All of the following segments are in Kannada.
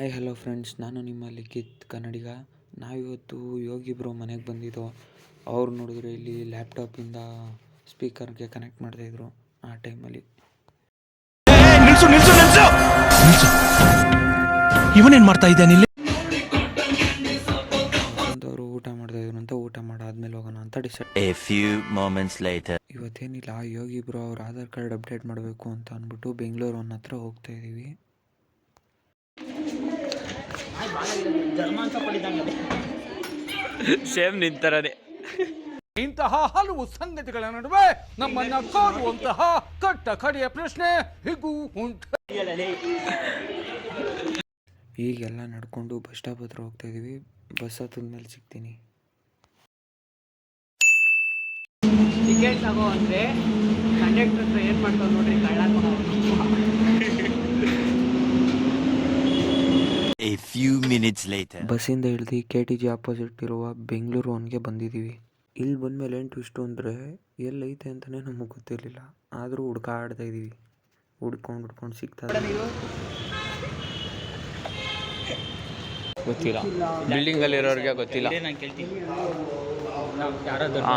ಹಾಯ್ ಹಲೋ ಫ್ರೆಂಡ್ಸ್, ನಾನು ನಿಮ್ಮ ಲಿಖಿತ್ ಕನ್ನಡಿಗ. ನಾವಿವತ್ತು ಯೋಗಿ ಬ್ರೋ ಮನೆಗೆ ಬಂದಿದ್ದೋ. ಅವ್ರು ನೋಡಿದ್ರೆ ಇಲ್ಲಿ ಲ್ಯಾಪ್ಟಾಪಿಂದ ಸ್ಪೀಕರ್ಗೆ ಕನೆಕ್ಟ್ ಮಾಡ್ತಾಯಿದ್ರು. ಆ ಟೈಮಲ್ಲಿ ಇವನೇನು ಮಾಡ್ತಾ ಇದ್ದಾನೆ ಇಲ್ಲಿ? ಅವರು ಊಟ ಮಾಡ್ತಾಯಿದ್ರು ಅಂತ, ಊಟ ಮಾಡಾದ್ಮೇಲೆ ಹೋಗೋಣ ಅಂತ ಡಿಸೈಡ್. ಇವತ್ತೇನಿಲ್ಲ, ಯೋಗಿ ಬ್ರೋ ಅವ್ರ ಆಧಾರ್ ಕಾರ್ಡ್ ಅಪ್ಡೇಟ್ ಮಾಡಬೇಕು ಅಂತ ಅಂದ್ಬಿಟ್ಟು ಬೆಂಗಳೂರು ಹತ್ರ ಹೋಗ್ತಾ ಇದ್ದೀವಿ. ಸೇಮ್ ನಿಂತರನೆ. ಇಂತಹ ಹಲವು ಸಂಗತಿಗಳ ನಡುವೆ ನಮ್ಮನ್ನ ಕಾಡುವಂತಹ ಕಟ್ಟ ಕಡೆಯ ಪ್ರಶ್ನೆ ಹೀಗೂ ಉಂಟು. ಈಗೆಲ್ಲ ನಡ್ಕೊಂಡು ಬಸ್ ಸ್ಟಾಪ್ ಹತ್ರ ಹೋಗ್ತಾ ಇದೀವಿ. ಬಸ್ ಹತ್ತದ್ಮೇಲೆ ಸಿಗ್ತೀನಿ. ಟಿಕೆಟ್ ತಗೋ ಅಂದ್ರೆ ಕಂಡಕ್ಟರ್ ಹತ್ರ ಏನ್ ಮಾಡ್ತಾವ್ ನೋಡ್ರಿ, A few minutes later. ಬಸ್ಸಿಂದ ಇಳಿದು KTG ಆಪೋಸಿಟ್ ಇರುವ ಬೆಂಗಳೂರು ಒನ್ಗೆ ಬಂದಿದ್ದೀವಿ. ಇಲ್ಲಿ ಬಂದಮೇಲೆ ಏನು ಟ್ವಿಸ್ಟು ಅಂದರೆ, ಎಲ್ಲೈತೆ ಅಂತಲೇ ನಮಗೆ ಗೊತ್ತಿರಲಿಲ್ಲ. ಆದರೂ ಹುಡ್ಕಾಡ್ತಾ ಇದ್ದೀವಿ. ಹುಡ್ಕೊಂಡು ಸಿಗ್ತಾ ಗೊತ್ತಿಲ್ಲ. ಬಿಲ್ಡಿಂಗ್ ಅಲ್ಲಿ ಇರೋರಿಗೆ ಗೊತ್ತಿಲ್ಲ.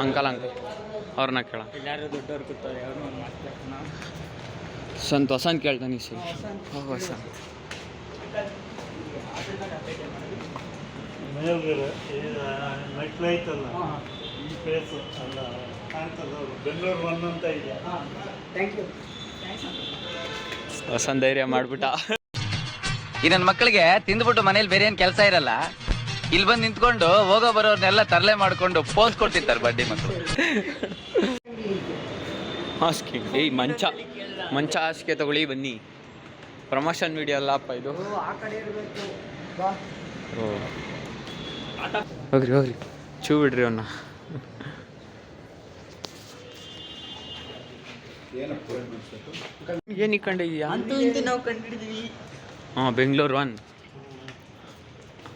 ಅಂಕಲ್ ಅವ್ರನ್ನ ಕೇಳ. ವಸಂತ್ ಕೇಳ್ತಾನೆ. ವಸಂತ್ ವಸಂತ್ ಧೈರ್ಯ ಮಾಡ್ಬಿಟ್ಟ. ಈ ನನ್ನ ಮಕ್ಕಳಿಗೆ ತಿಂದ್ಬಿಟ್ಟು ಮನೇಲಿ ಬೇರೆ ಏನ್ ಕೆಲಸ ಇರಲ್ಲ, ಇಲ್ಲಿ ಬಂದು ನಿಂತ್ಕೊಂಡು ಹೋಗೋ ಬರೋರ್ನೆಲ್ಲ ತರಲೆ ಮಾಡ್ಕೊಂಡು ಪೋಸ್ ಕೊಡ್ತಿರ್ತಾರೆ ಬಡ್ಡಿ ಮಕ್ಕಳು. ಹಾಸಿಗೆ, ಏಯ್ ಮಂಚ ಹಾಸಿಗೆ ತಗೊಳ್ಳಿ ಬನ್ನಿ. ಪ್ರಮೋಷನ್ ವಿಡಿಯೋ ಅಲ್ಲ ಅಪ್ಪ ಇದು. ಹೋಗ್ರಿ ಚೂ ಬಿಡ್ರಿ ಅವನ್ನ. ಏನು ಕಂಡಿದ್ಯಾ? ಹಾಂ, ಬೆಂಗಳೂರು ಒನ್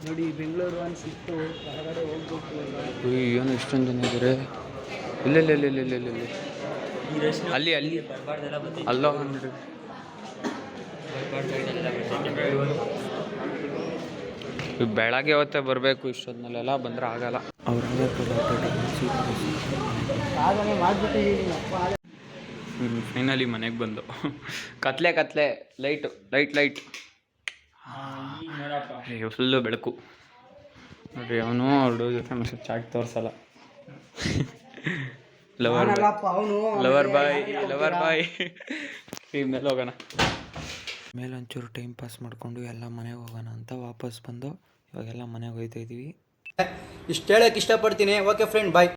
ನೋಡಿ. ಬೆಂಗಳೂರು ಒನ್ ಸಿಕ್ತು, ಹೊರಗಡೆ ಹೋಗ್ಬೇಕು. ಏನು ಇಷ್ಟೊಂದು ಜನ ಇದ್ದಾರೆ. ಇಲ್ಲ ಅಲ್ಲಿ ಅಲ್ಲೋ ನೋಡಿ. ಬೆಳಗ್ಗೆ ಹೊತ್ತೇ ಬರಬೇಕು. ಇಷ್ಟೊತ್ತಿನಲ್ಲೆಲ್ಲ ಬಂದರೆ ಆಗಲ್ಲ. ಅವ್ರ ಫೈನಲಿ ಮನೆಗೆ ಬಂದು ಕತ್ಲೆ ಲೈಟ್ ಫುಲ್ಲು ಬೆಳಕು ನೋಡ್ರಿ. ಅವನು ಅವ್ರ ಜೊತೆ ಮೆಸೇಜ್ ಚಾಟ್ ತೋರಿಸಲ್ಲ. ಲವರ್ ಬಾಯ್ ಈ ಮೇಲೆ ಹೋಗೋಣ. ಮೇಲೆ ಒಂಚೂರು ಟೈಮ್ ಪಾಸ್ ಮಾಡಿಕೊಂಡು ಎಲ್ಲ ಮನೆಗೆ ಹೋಗೋಣ ಅಂತ ವಾಪಸ್ ಬಂದು ಇವಾಗೆಲ್ಲ ಮನೆಗೆ ಹೋಗ್ತಾ ಇದ್ದೀವಿ. ಇಷ್ಟು ಹೇಳಕ್ಕೆ ಇಷ್ಟಪಡ್ತೀನಿ. ಓಕೆ ಫ್ರೆಂಡ್, ಬಾಯ್.